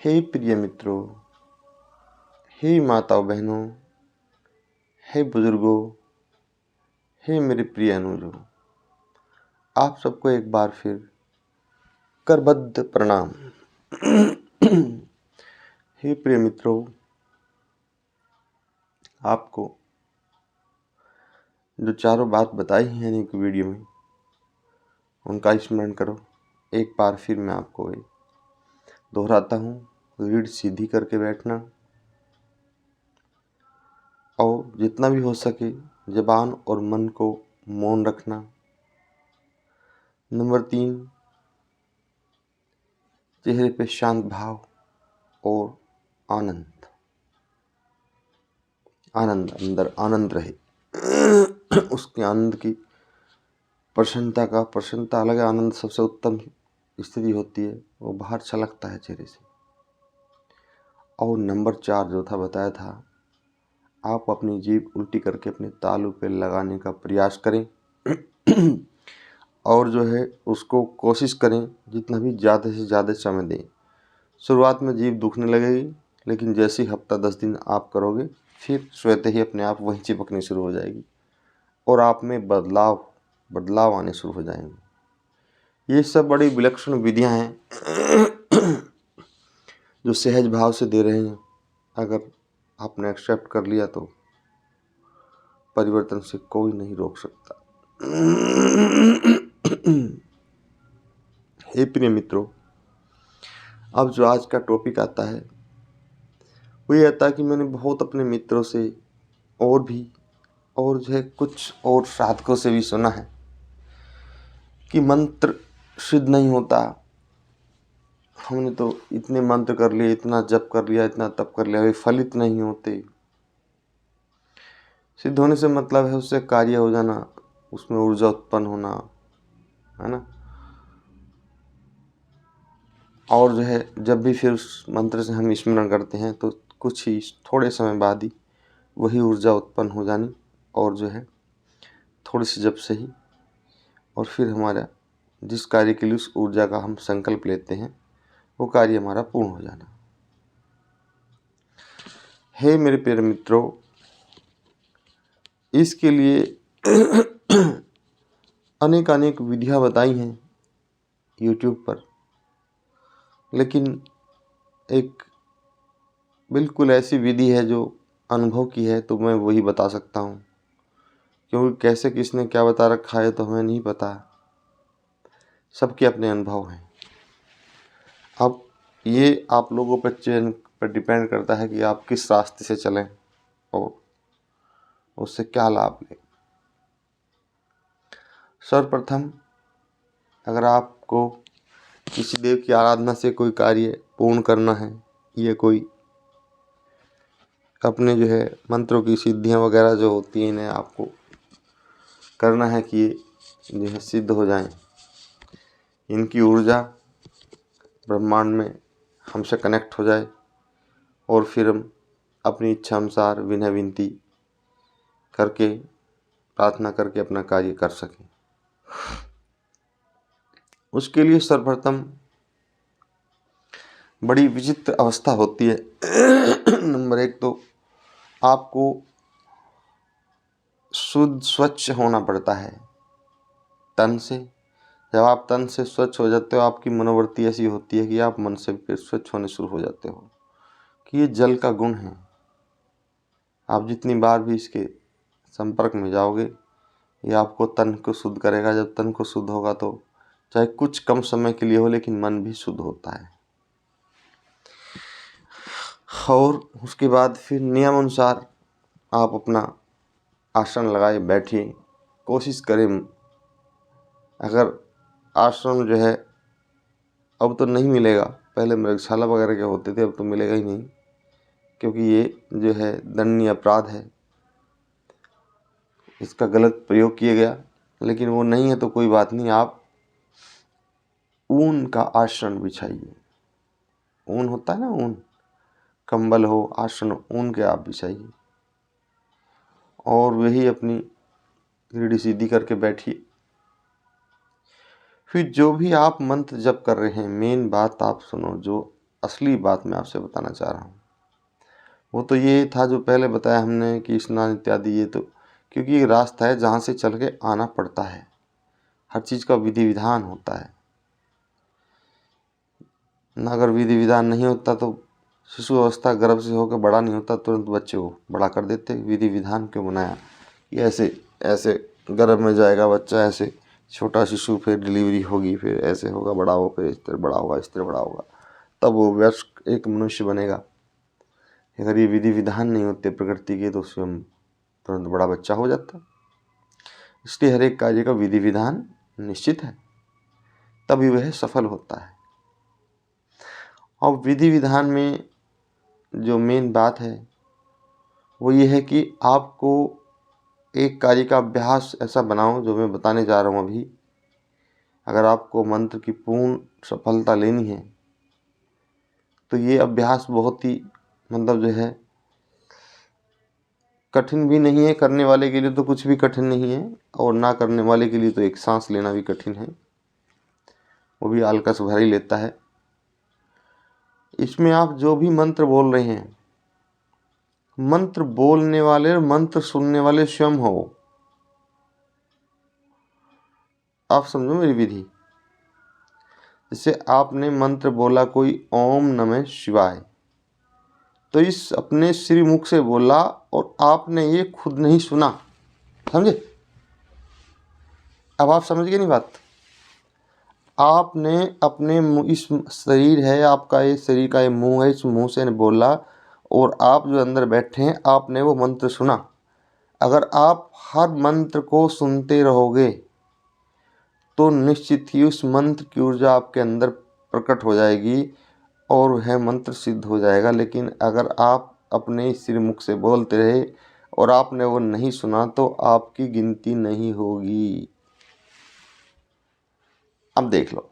हे प्रिय मित्रों, हे माताओं बहनों, हे बुजुर्गों, हे मेरे प्रिय अनुजों, आप सबको एक बार फिर करबद्ध प्रणाम। हे प्रिय मित्रों, आपको जो चारों बात बताई हैं एक वीडियो में, उनका स्मरण करो। एक बार फिर मैं आपको दोहराता हूँ, रीढ़ सीधी करके बैठना और जितना भी हो सके ज़बान और मन को मौन रखना। नंबर 3, चेहरे पे शांत भाव और आनंद अंदर आनंद रहे। उसके आनंद की प्रसन्नता अलग है। आनंद सबसे उत्तम स्थिति होती है, वो बाहर छलकता है चेहरे से। और नंबर 4 जो था बताया था, आप अपनी जीभ उल्टी करके अपने तालू पे लगाने का प्रयास करें और जो है उसको कोशिश करें जितना भी ज़्यादा से ज़्यादा समय दें। शुरुआत में जीभ दुखने लगेगी, लेकिन जैसे ही हफ्ता 10 दिन आप करोगे, फिर स्वतः ही अपने आप वहीं चिपकनी शुरू हो जाएगी और आप में बदलाव आने शुरू हो जाएंगे। ये सब बड़ी विलक्षण विधियां हैं जो सहज भाव से दे रहे हैं। अगर आपने एक्सेप्ट कर लिया तो परिवर्तन से कोई नहीं रोक सकता। हे प्रिय मित्रों, अब जो आज का टॉपिक आता है वो ये आता है कि मैंने बहुत अपने मित्रों से और जो है कुछ और साधकों से भी सुना है कि मंत्र सिद्ध नहीं होता। हमने तो इतने मंत्र कर लिए, इतना जप कर लिया, इतना तप कर लिया, वे फलित नहीं होते। सिद्ध होने से मतलब है उससे कार्य हो जाना, उसमें ऊर्जा उत्पन्न होना, है ना। और जो है जब भी फिर उस मंत्र से हम स्मरण करते हैं तो कुछ ही थोड़े समय बाद ही वही ऊर्जा उत्पन्न हो जानी, और जो है थोड़ी सी जब से ही, और फिर हमारा जिस कार्य के लिए उस ऊर्जा का हम संकल्प लेते हैं वो कार्य हमारा पूर्ण हो जाना। हे मेरे प्यारे मित्रों, इसके लिए अनेक विधियां बताई हैं YouTube पर, लेकिन एक बिल्कुल ऐसी विधि है जो अनुभव की है, तो मैं वही बता सकता हूँ। क्योंकि कैसे किसने क्या बता रखा है तो हमें नहीं पता, सबके अपने अनुभव हैं। अब ये आप लोगों पर चयन पर डिपेंड करता है कि आप किस रास्ते से चलें और उससे क्या लाभ लें। सर्वप्रथम, अगर आपको किसी देव की आराधना से कोई कार्य पूर्ण करना है, या कोई अपने जो है मंत्रों की सिद्धियां वगैरह जो होती हैं इन्हें आपको करना है कि ये जो है सिद्ध हो जाएं, इनकी ऊर्जा ब्रह्मांड में हमसे कनेक्ट हो जाए और फिर हम अपनी इच्छा अनुसार विनय विनती करके, प्रार्थना करके अपना कार्य कर सकें। उसके लिए सर्वप्रथम बड़ी विचित्र अवस्था होती है। नंबर 1 तो आपको शुद्ध स्वच्छ होना पड़ता है तन से। जब आप तन से स्वच्छ हो जाते हो, आपकी मनोवृत्ति ऐसी होती है कि आप मन से फिर स्वच्छ होने शुरू हो जाते हो कि ये जल का गुण है। आप जितनी बार भी इसके संपर्क में जाओगे, ये आपको तन को शुद्ध करेगा। जब तन को शुद्ध होगा तो चाहे कुछ कम समय के लिए हो, लेकिन मन भी शुद्ध होता है। और उसके बाद फिर नियम अनुसार आप अपना आसन लगाए बैठिए। कोशिश करें, अगर आश्रम जो है अब तो नहीं मिलेगा, पहले मृगशाला वगैरह के होते थे, अब तो मिलेगा ही नहीं, क्योंकि ये जो है दंडनीय अपराध है, इसका गलत प्रयोग किया गया। लेकिन वो नहीं है तो कोई बात नहीं, आप ऊन का आसन बिछाइए। ऊन होता है ना, ऊन, कंबल हो, आसन ऊन के आप बिछाइए और वही अपनी रीढ़ सीधी करके बैठिए। फिर जो भी आप मंत्र जप कर रहे हैं, मेन बात आप सुनो, जो असली बात मैं आपसे बताना चाह रहा हूँ। वो तो ये था जो पहले बताया हमने कि स्नान इत्यादि, ये तो क्योंकि ये रास्ता है जहाँ से चल के आना पड़ता है, हर चीज़ का विधि विधान होता है ना। अगर विधि विधान नहीं होता तो शिशु अवस्था गर्भ से होकर बड़ा नहीं होता, तुरंत बच्चे को बड़ा कर देते। विधि विधान क्यों बनाया कि ऐसे ऐसे गर्भ में जाएगा बच्चा, ऐसे छोटा शिशु, फिर डिलीवरी होगी, फिर ऐसे होगा, बड़ा हो, फिर इस तरह बड़ा होगा, इस तरह बड़ा होगा, तब वो वयस्क एक मनुष्य बनेगा। अगर ये विधि विधान नहीं होते प्रकृति के तो स्वयं तुरंत बड़ा बच्चा हो जाता। इसलिए हर एक कार्य का विधि विधान निश्चित है, तभी वह सफल होता है। और विधि विधान में जो मेन बात है वो ये है कि आपको एक कार्य का अभ्यास ऐसा बनाओ, जो मैं बताने जा रहा हूँ अभी। अगर आपको मंत्र की पूर्ण सफलता लेनी है तो ये अभ्यास बहुत ही मतलब जो है कठिन भी नहीं है। करने वाले के लिए तो कुछ भी कठिन नहीं है, और ना करने वाले के लिए तो एक सांस लेना भी कठिन है, वो भी आलकस भर ही लेता है। इसमें आप जो भी मंत्र बोल रहे हैं, मंत्र बोलने वाले और मंत्र सुनने वाले स्वयं हो। आप समझो मेरी विधि। जैसे आपने मंत्र बोला कोई ओम नमः शिवाय, तो इस अपने श्रीमुख से बोला और आपने ये खुद नहीं सुना, समझे? अब आप समझ गए नहीं बात? आपने अपने इस शरीर है आपका, ये शरीर का ये मुंह है, इस मुंह से बोला, और आप जो अंदर बैठे हैं आपने वो मंत्र सुना। अगर आप हर मंत्र को सुनते रहोगे तो निश्चित ही उस मंत्र की ऊर्जा आपके अंदर प्रकट हो जाएगी और वह मंत्र सिद्ध हो जाएगा। लेकिन अगर आप अपने श्रीमुख से बोलते रहे और आपने वो नहीं सुना तो आपकी गिनती नहीं होगी। अब देख लो,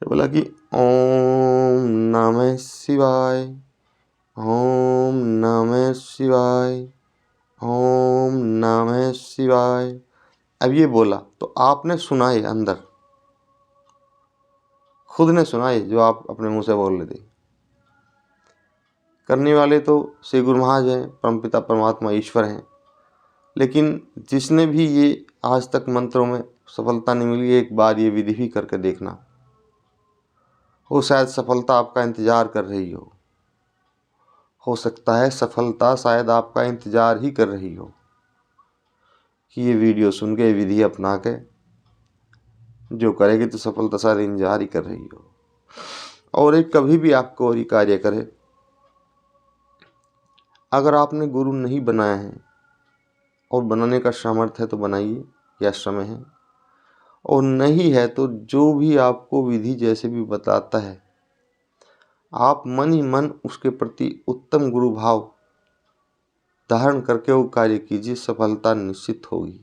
तो बोला कि ओम नमः शिवाय, ओम नमः शिवाय, ओम नमः शिवाय। अब ये बोला तो आपने सुना है, अंदर खुद ने सुना है जो आप अपने मुंह से बोल रहे थे। करने वाले तो श्री गुरु महाराज हैं, परमपिता परमात्मा ईश्वर हैं। लेकिन जिसने भी ये आज तक मंत्रों में सफलता नहीं मिली, एक बार ये विधि भी करके देखना, वो शायद सफलता आपका इंतज़ार कर रही हो सकता है सफलता शायद आपका इंतज़ार ही कर रही हो कि ये वीडियो सुन के, विधि अपना के जो करेगी तो सफलता शायद इंतजार ही कर रही हो। और एक कभी भी आपको और ये कार्य करे, अगर आपने गुरु नहीं बनाया है और बनाने का सामर्थ्य है तो बनाइए, या समय है, और नहीं है तो जो भी आपको विधि जैसे भी बताता है आप मन ही मन उसके प्रति उत्तम गुरु भाव धारण करके वो कार्य कीजिए, सफलता निश्चित होगी।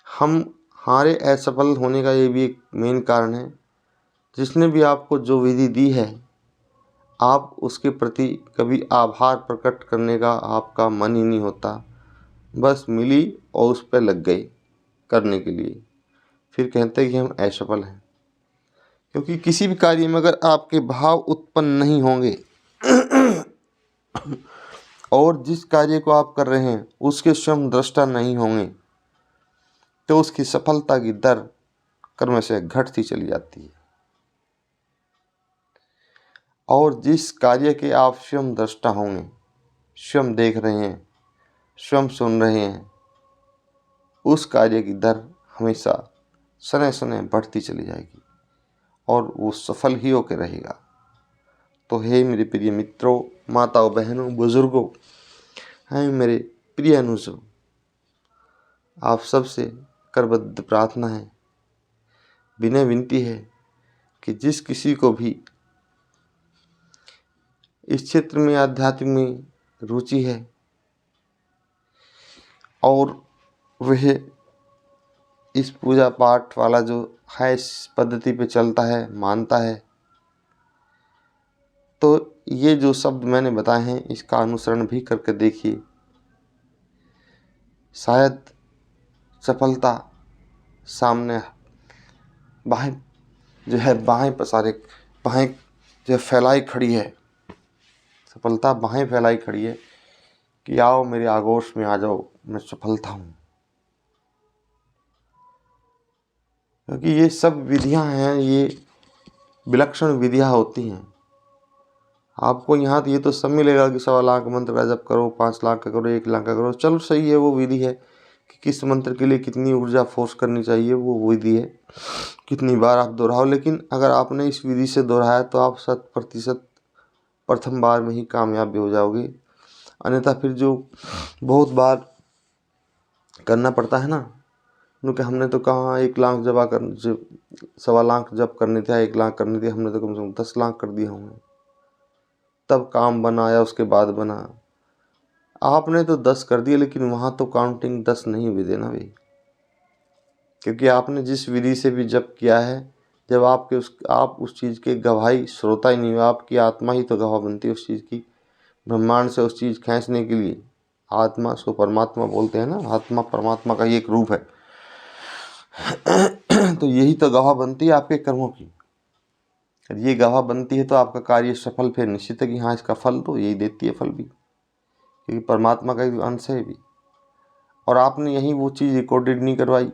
हमारे असफल होने का ये भी एक मेन कारण है, जिसने भी आपको जो विधि दी है आप उसके प्रति कभी आभार प्रकट करने का आपका मन ही नहीं होता। बस मिली और उस पर लग गए करने के लिए, फिर कहते हैं कि हम असफल हैं। क्योंकि किसी भी कार्य में अगर आपके भाव उत्पन्न नहीं होंगे और जिस कार्य को आप कर रहे हैं उसके स्वयं दृष्टा नहीं होंगे तो उसकी सफलता की दर क्रम से घटती चली जाती है। और जिस कार्य के आप स्वयं दृष्टा होंगे, स्वयं देख रहे हैं, स्वयं सुन रहे हैं, उस कार्य की दर हमेशा सने सने बढ़ती चली जाएगी और वो सफल ही होकर रहेगा। तो हे मेरे प्रिय मित्रों, माताओं, बहनों, बुजुर्गों, हैं मेरे प्रिय अनुजों, आप सबसे करबद्ध प्रार्थना है, विनय विनती है कि जिस किसी को भी इस क्षेत्र में आध्यात्म में रुचि है और वह इस पूजा पाठ वाला जो है इस पद्धति पे चलता है, मानता है, तो ये जो शब्द मैंने बताए हैं इसका अनुसरण भी करके देखिए। शायद सफलता सामने बाहें जो है बाहें जो फैलाई खड़ी है, सफलता बाहें फैलाई खड़ी है कि आओ मेरे आगोश में आ जाओ, मैं सफलता हूँ। क्योंकि ये सब विधियां हैं, ये विलक्षण विधियां होती हैं। आपको यहाँ तो ये तो सब मिलेगा कि 1.25 लाख मंत्र का जप करो, 5 लाख का करो, 1 लाख का करो, चलो सही है, वो विधि है कि किस मंत्र के लिए कितनी ऊर्जा फोर्स करनी चाहिए, वो विधि है, कितनी बार आप दोहराओ। लेकिन अगर आपने इस विधि से दोहराया तो आप 100% प्रथम बार में ही कामयाब भी हो जाओगे। अन्यथा फिर जो बहुत बार करना पड़ता है ना, क्योंकि हमने तो कहाँ 1 लाख जबा कर 1.25 लाख जब करने थे, 1 लाख करने थे, हमने तो कम से कम 10 लाख कर दिए होंगे, तब काम बना या उसके बाद बना। आपने तो 10 कर दिए, लेकिन वहाँ तो काउंटिंग 10 नहीं हुई देना भाई, क्योंकि आपने जिस विधि से भी जप किया है, जब आप उस चीज़ के गवाही श्रोता ही नहीं हो, आपकी आत्मा ही तो गवाह बनती है उस चीज़ की। ब्रह्मांड से उस चीज़ खींचने के लिए आत्मा, सो परमात्मा बोलते हैं ना, आत्मा परमात्मा का ही एक रूप है। तो यही तो गवाह बनती है आपके कर्मों की। ये गवाह बनती है तो आपका कार्य सफल फिर निश्चित है कि हाँ, इसका फल तो यही देती है, फल भी, क्योंकि परमात्मा का ही अंश है भी। और आपने यही वो चीज़ रिकॉर्डेड नहीं करवाई,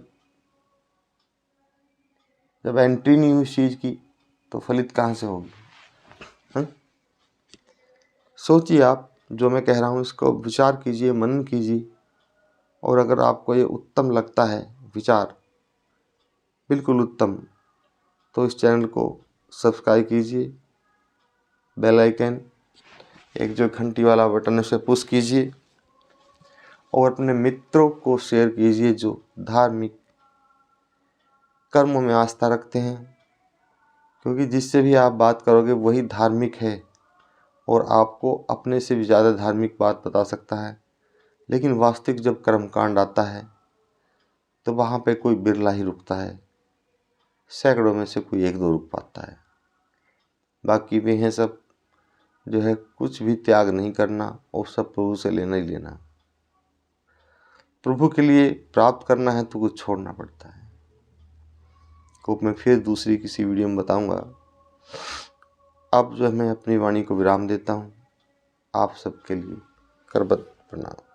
जब एंट्री नहीं हुई उस चीज़ की, तो फलित कहाँ से होगी। सोचिए, आप जो मैं कह रहा हूँ इसको विचार कीजिए, मनन कीजिए, और अगर आपको ये उत्तम लगता है विचार, बिल्कुल उत्तम, तो इस चैनल को सब्सक्राइब कीजिए, बेल आइकन, एक जो घंटी वाला बटन है उसे पुश कीजिए, और अपने मित्रों को शेयर कीजिए जो धार्मिक कर्मों में आस्था रखते हैं, क्योंकि जिससे भी आप बात करोगे वही धार्मिक है और आपको अपने से भी ज़्यादा धार्मिक बात बता सकता है। लेकिन वास्तविक जब कर्मकांड आता है तो वहाँ पे कोई बिरला ही रुकता है, सैकड़ों में से कोई 1-2 रुक पाता है। बाकी वे हैं सब जो है कुछ भी त्याग नहीं करना, और सब प्रभु से लेना ही लेना। प्रभु के लिए प्राप्त करना है तो कुछ छोड़ना पड़ता है, को मैं फिर दूसरी किसी वीडियो में बताऊंगा। अब जो है मैं अपनी वाणी को विराम देता हूँ। आप सबके लिए करबद्ध प्रणाम।